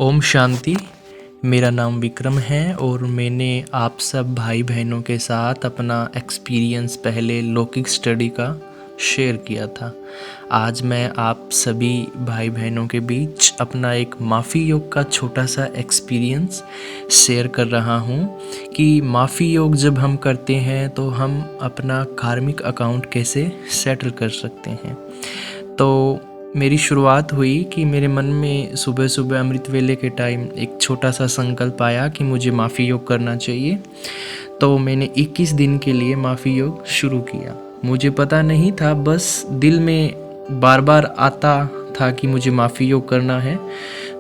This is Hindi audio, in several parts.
ओम शांति। मेरा नाम विक्रम है और मैंने आप सब भाई बहनों के साथ अपना एक्सपीरियंस पहले लौकिक स्टडी का शेयर किया था। आज मैं आप सभी भाई बहनों के बीच अपना एक माफ़ी योग का छोटा सा एक्सपीरियंस शेयर कर रहा हूँ कि माफ़ी योग जब हम करते हैं तो हम अपना कार्मिक अकाउंट कैसे सेटल कर सकते हैं। तो मेरी शुरुआत हुई कि मेरे मन में सुबह सुबह अमृत वेले के टाइम एक छोटा सा संकल्प आया कि मुझे माफ़ी योग करना चाहिए। तो मैंने 21 दिन के लिए माफ़ी योग शुरू किया। मुझे पता नहीं था, बस दिल में बार बार आता था कि मुझे माफ़ी योग करना है।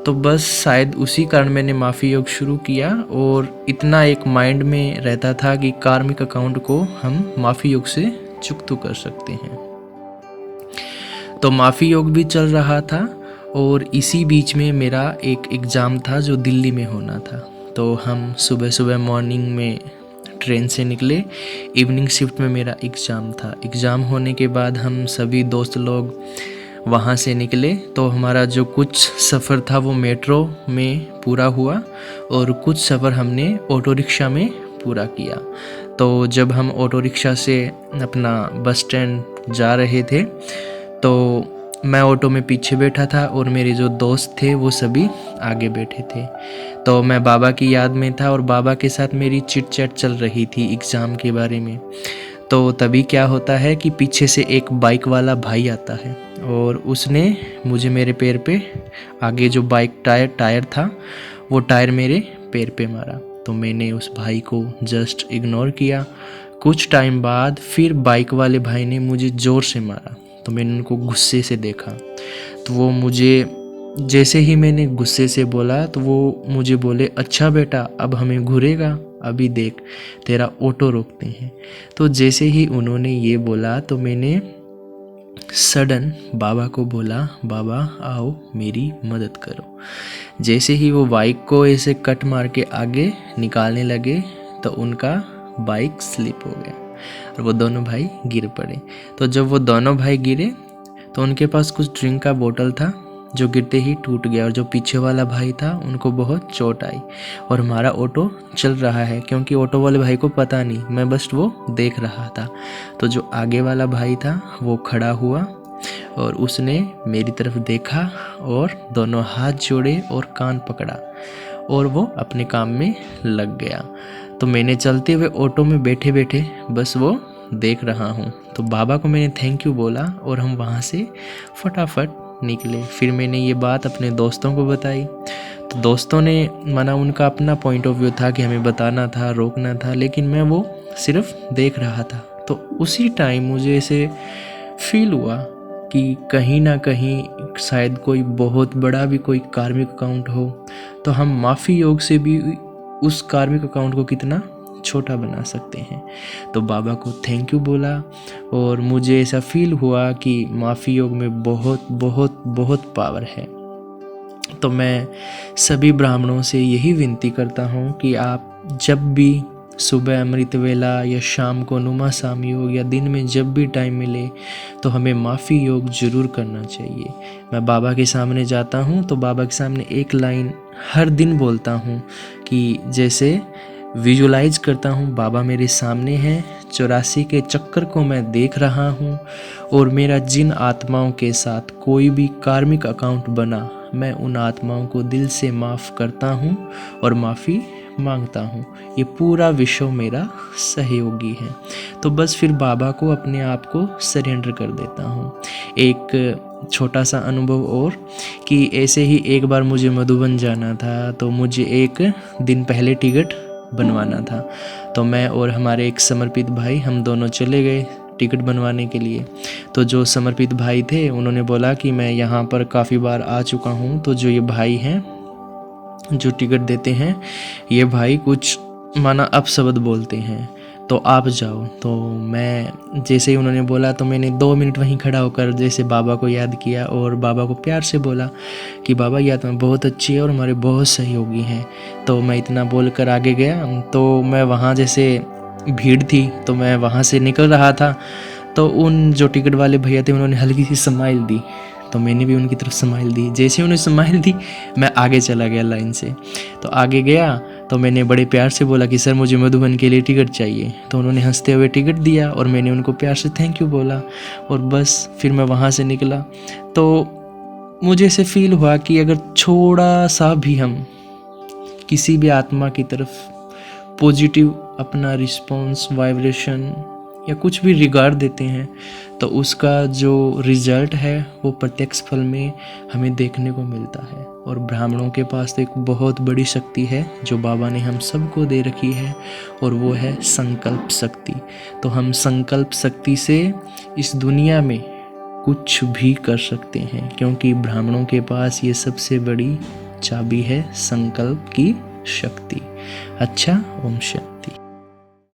तो बस शायद उसी कारण मैंने माफ़ी योग शुरू किया और इतना एक माइंड में रहता था कि कार्मिक अकाउंट को हम माफ़ी योग से चुकता कर सकते हैं। तो माफ़ी योग भी चल रहा था और इसी बीच में मेरा एक एग्ज़ाम था जो दिल्ली में होना था। तो हम सुबह सुबह मॉर्निंग में ट्रेन से निकले, इवनिंग शिफ्ट में मेरा एग्ज़ाम था। एग्ज़ाम होने के बाद हम सभी दोस्त लोग वहाँ से निकले। तो हमारा जो कुछ सफ़र था वो मेट्रो में पूरा हुआ और कुछ सफ़र हमने ऑटो रिक्शा में पूरा किया। तो जब हम ऑटो रिक्शा से अपना बस स्टैंड जा रहे थे तो मैं ऑटो में पीछे बैठा था और मेरे जो दोस्त थे वो सभी आगे बैठे थे। तो मैं बाबा की याद में था और बाबा के साथ मेरी चिट चैट चल रही थी एग्ज़ाम के बारे में। तो तभी क्या होता है कि पीछे से एक बाइक वाला भाई आता है और उसने मुझे मेरे पैर पे आगे जो बाइक टायर था वो टायर मेरे पैर पे मारा। तो मैंने उस भाई को जस्ट इग्नोर किया। कुछ टाइम बाद फिर बाइक वाले भाई ने मुझे ज़ोर से मारा। तो मैंने उनको गुस्से से देखा। तो वो मुझे, जैसे ही मैंने गुस्से से बोला तो वो मुझे बोले, अच्छा बेटा अब हमें घूरेगा, अभी देख तेरा ऑटो रोकते हैं। तो जैसे ही उन्होंने ये बोला तो मैंने सडन बाबा को बोला, बाबा आओ मेरी मदद करो। जैसे ही वो बाइक को ऐसे कट मार के आगे निकालने लगे तो उनका बाइक स्लिप हो गया और वो दोनों भाई गिर पड़े। तो जब वो दोनों भाई गिरे तो उनके पास कुछ ड्रिंक का बोतल था जो गिरते ही टूट गया और जो पीछे वाला भाई था उनको बहुत चोट आई। और हमारा ऑटो चल रहा है क्योंकि ऑटो वाले भाई को पता नहीं, मैं बस वो देख रहा था। तो जो आगे वाला भाई था वो खड़ा हुआ और उसने मेरी तरफ देखा और दोनों हाथ जोड़े और कान पकड़ा और वो अपने काम में लग गया। तो मैंने चलते हुए ऑटो में बैठे बैठे बस वो देख रहा हूँ। तो बाबा को मैंने थैंक यू बोला और हम वहाँ से फटाफट निकले। फिर मैंने ये बात अपने दोस्तों को बताई। तो दोस्तों ने माना, उनका अपना पॉइंट ऑफ व्यू था कि हमें बताना था, रोकना था, लेकिन मैं वो सिर्फ देख रहा था। तो उसी टाइम मुझे ऐसे फील हुआ कि कहीं ना कहीं शायद कोई बहुत बड़ा भी कोई कार्मिक अकाउंट हो तो हम माफ़ी योग से भी उस कार्मिक अकाउंट को कितना छोटा बना सकते हैं। तो बाबा को थैंक यू बोला और मुझे ऐसा फील हुआ कि माफ़ी योग में बहुत बहुत बहुत पावर है। तो मैं सभी ब्राह्मणों से यही विनती करता हूँ कि आप जब भी सुबह अमृत वेला या शाम को नुमा शाम योग या दिन में जब भी टाइम मिले तो हमें माफ़ी योग ज़रूर करना चाहिए। मैं बाबा के सामने जाता हूँ तो बाबा के सामने एक लाइन हर दिन बोलता हूँ कि जैसे विजुलाइज करता हूँ बाबा मेरे सामने हैं, 84 के चक्कर को मैं देख रहा हूँ और मेरा जिन आत्माओं के साथ कोई भी कार्मिक अकाउंट बना मैं उन आत्माओं को दिल से माफ़ करता हूँ और माफ़ी मांगता हूँ। ये पूरा विश्व मेरा सहयोगी है। तो बस फिर बाबा को अपने आप को सरेंडर कर देता हूँ। एक छोटा सा अनुभव और कि ऐसे ही एक बार मुझे मधुबन जाना था तो मुझे एक दिन पहले टिकट बनवाना था। तो मैं और हमारे एक समर्पित भाई हम दोनों चले गए टिकट बनवाने के लिए। तो जो समर्पित भाई थे उन्होंने बोला कि मैं यहाँ पर काफ़ी बार आ चुका हूँ, तो जो ये भाई हैं जो टिकट देते हैं ये भाई कुछ माना अपशब्द बोलते हैं तो आप जाओ। तो मैं जैसे ही उन्होंने बोला तो मैंने 2 मिनट वहीं खड़ा होकर जैसे बाबा को याद किया और बाबा को प्यार से बोला कि बाबा ये आत्मा बहुत अच्छी है और हमारे बहुत सहयोगी हैं। तो मैं इतना बोलकर आगे गया। तो मैं वहाँ जैसे भीड़ थी तो मैं वहाँ से निकल रहा था तो उन जो टिकट वाले भैया थे उन्होंने हल्की सी स्माइल दी। तो मैंने भी उनकी तरफ स्माइल दी। जैसे उन्हें स्माइल दी मैं आगे चला गया लाइन से। तो आगे गया तो मैंने बड़े प्यार से बोला कि सर मुझे मधुबन के लिए टिकट चाहिए। तो उन्होंने हंसते हुए टिकट दिया और मैंने उनको प्यार से थैंक यू बोला और बस फिर मैं वहाँ से निकला। तो मुझे ऐसे फील हुआ कि अगर थोड़ा सा भी हम किसी भी आत्मा की तरफ पॉजिटिव अपना रिस्पॉन्स, वाइब्रेशन या कुछ भी रिगार्ड देते हैं तो उसका जो रिजल्ट है वो प्रत्यक्ष फल में हमें देखने को मिलता है। और ब्राह्मणों के पास तो एक बहुत बड़ी शक्ति है जो बाबा ने हम सबको दे रखी है और वो है संकल्प शक्ति। तो हम संकल्प शक्ति से इस दुनिया में कुछ भी कर सकते हैं, क्योंकि ब्राह्मणों के पास ये सबसे बड़ी चाबी है संकल्प की शक्ति। अच्छा, ओम शांति।